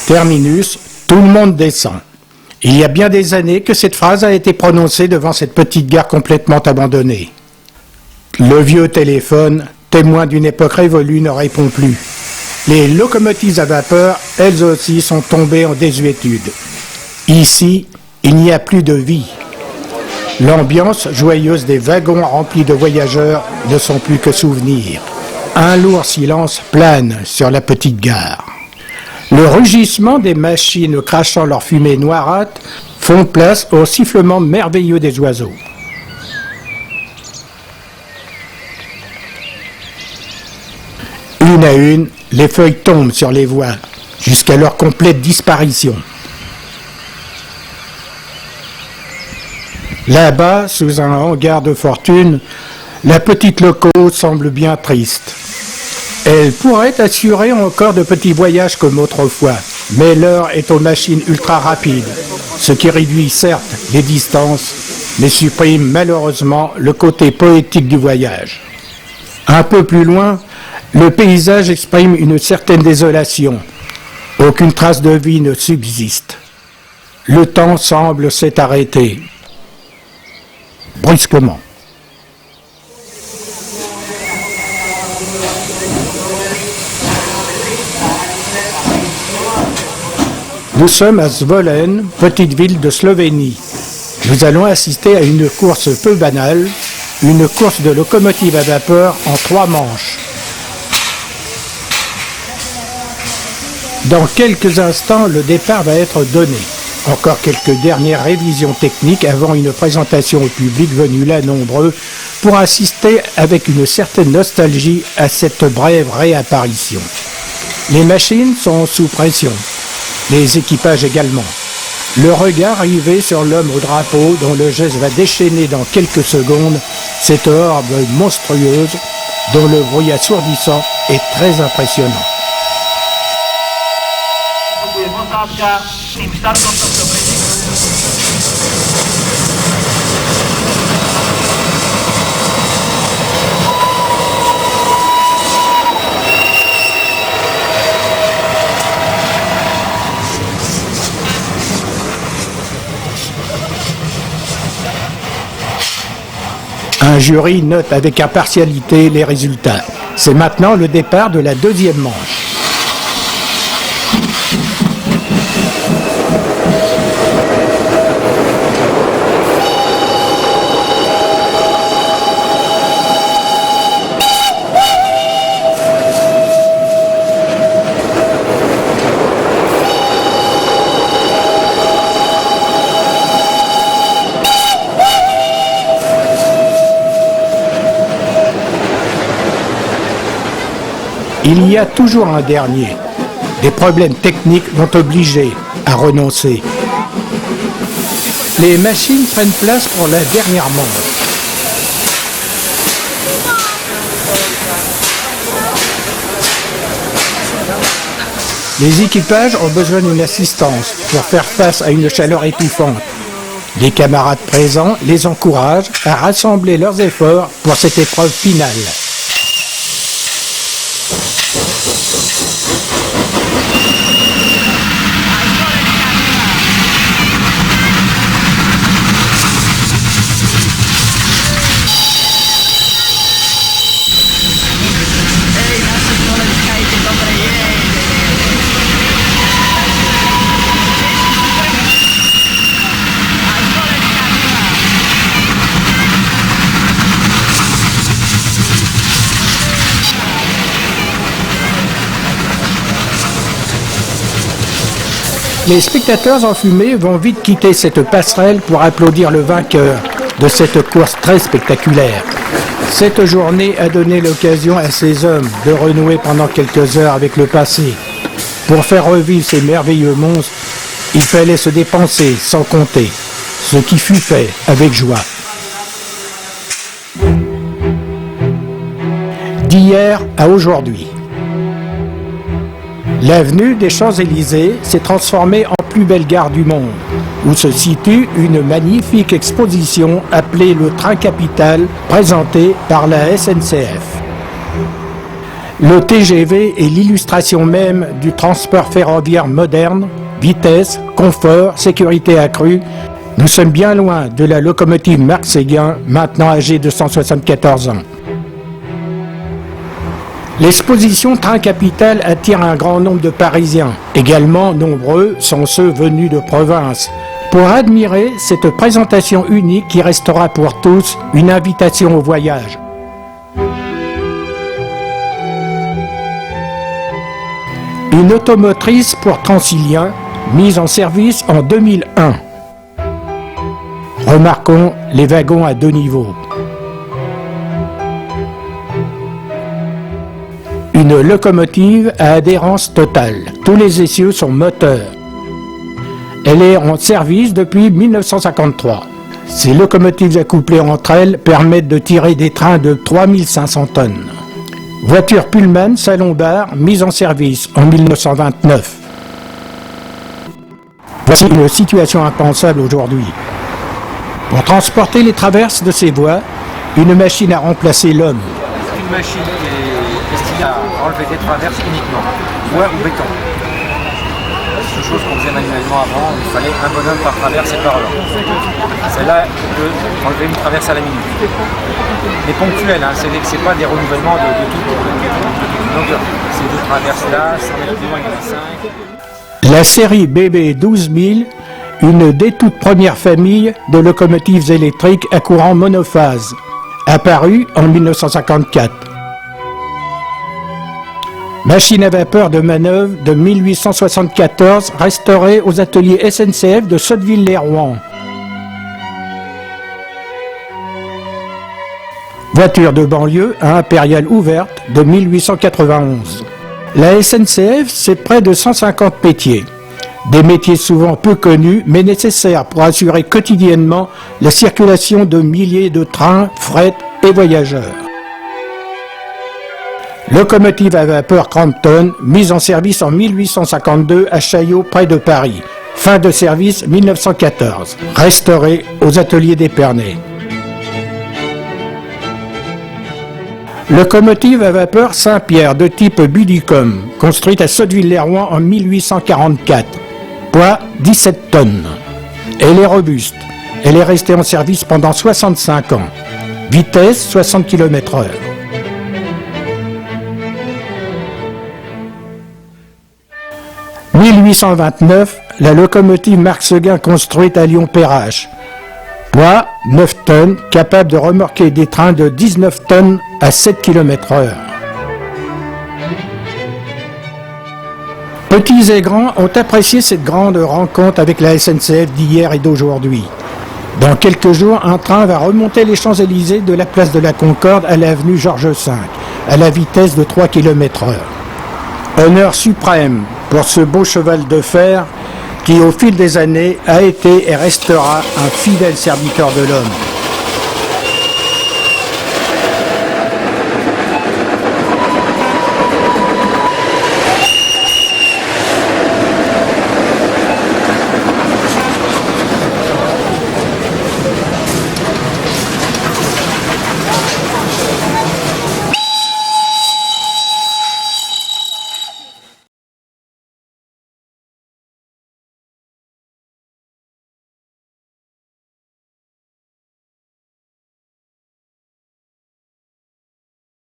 Terminus, tout le monde descend. Il y a bien des années que cette phrase a été prononcée devant cette petite gare complètement abandonnée. Le vieux téléphone, témoin d'une époque révolue, ne répond plus. Les locomotives à vapeur, elles aussi, sont tombées en désuétude. Ici, il n'y a plus de vie. L'ambiance joyeuse des wagons remplis de voyageurs ne sont plus que souvenirs. Un lourd silence plane sur la petite gare. Le rugissement des machines crachant leur fumée noirâtre font place au sifflement merveilleux des oiseaux. Une à une, les feuilles tombent sur les voies, jusqu'à leur complète disparition. Là-bas, sous un hangar de fortune, la petite loco semble bien triste. Elle pourrait assurer encore de petits voyages comme autrefois, mais l'heure est aux machines ultra rapides, ce qui réduit certes les distances, mais supprime malheureusement le côté poétique du voyage. Un peu plus loin, le paysage exprime une certaine désolation. Aucune trace de vie ne subsiste. Le temps semble s'être arrêté. Brusquement. Nous sommes à Zvolen, petite ville de Slovénie. Nous allons assister à une course peu banale, une course de locomotive à vapeur en 3 manches. Dans quelques instants, le départ va être donné. Encore quelques dernières révisions techniques avant une présentation au public venu là nombreux pour assister avec une certaine nostalgie à cette brève réapparition. Les machines sont sous pression. Les équipages également. Le regard rivé sur l'homme au drapeau dont le geste va déchaîner dans quelques secondes cette orbe monstrueuse dont le bruit assourdissant est très impressionnant. Un jury note avec impartialité les résultats. C'est maintenant le départ de la 2e manche. Il y a toujours un dernier. Des problèmes techniques vont obliger à renoncer. Les machines prennent place pour la dernière manche. Les équipages ont besoin d'une assistance pour faire face à une chaleur étouffante. Les camarades présents les encouragent à rassembler leurs efforts pour cette épreuve finale. Les spectateurs enfumés vont vite quitter cette passerelle pour applaudir le vainqueur de cette course très spectaculaire. Cette journée a donné l'occasion à ces hommes de renouer pendant quelques heures avec le passé. Pour faire revivre ces merveilleux monstres, il fallait se dépenser sans compter, ce qui fut fait avec joie. D'hier à aujourd'hui. L'avenue des Champs-Élysées s'est transformée en plus belle gare du monde, où se situe une magnifique exposition appelée le Train Capital, présentée par la SNCF. Le TGV est l'illustration même du transport ferroviaire moderne, vitesse, confort, sécurité accrue. Nous sommes bien loin de la locomotive Marc Séguin, maintenant âgée de 174 ans. L'exposition Train Capital attire un grand nombre de Parisiens. Également nombreux sont ceux venus de province pour admirer cette présentation unique qui restera pour tous une invitation au voyage. Une automotrice pour Transilien, mise en service en 2001. Remarquons les wagons à 2 niveaux. Une locomotive à adhérence totale. Tous les essieux sont moteurs. Elle est en service depuis 1953. Ces locomotives accouplées entre elles permettent de tirer des trains de 3500 tonnes. Voiture Pullman salon-bar mise en service en 1929. Voici une situation impensable aujourd'hui. Pour transporter les traverses de ces voies, une machine a remplacé l'homme. Une machine qui est destinée à enlever des traverses uniquement, bois ou béton. C'est une chose qu'on faisait manuellement avant, il fallait un bonhomme par traverse et par heure. Celle-là peut enlever une traverse à la minute. Mais ponctuelle, hein, c'est pas des renouvellements de toute longueur. C'est des traverses là, 100 mètres plus loin, il y en a 5. La série BB 12000, une des toutes premières familles de locomotives électriques à courant monophase, apparue en 1954. Machine à vapeur de manœuvre de 1874, restaurée aux ateliers SNCF de Sotteville-lès-Rouen. Voiture de banlieue à impériale ouverte de 1891. La SNCF, c'est près de 150 métiers. Des métiers souvent peu connus, mais nécessaires pour assurer quotidiennement la circulation de milliers de trains, fret et voyageurs. Locomotive à vapeur Crampton, mise en service en 1852 à Chaillot, près de Paris. Fin de service 1914. Restaurée aux ateliers d'Épernay. Locomotive à vapeur Saint-Pierre de type Budicom, construite à Sotteville-lès-Rouen en 1844. Poids 17 tonnes. Elle est robuste. Elle est restée en service pendant 65 ans. Vitesse 60 km/h. « 1829, la locomotive Marc Séguin construite à Lyon-Perrache. Poids 9 tonnes, capable de remorquer des trains de 19 tonnes à 7 km/h. Petits et grands ont apprécié cette grande rencontre avec la SNCF d'hier et d'aujourd'hui. Dans quelques jours, un train va remonter les Champs-Élysées de la place de la Concorde à l'avenue Georges V, à la vitesse de 3 km/h. Honneur suprême pour ce beau cheval de fer qui, au fil des années, a été et restera un fidèle serviteur de l'homme.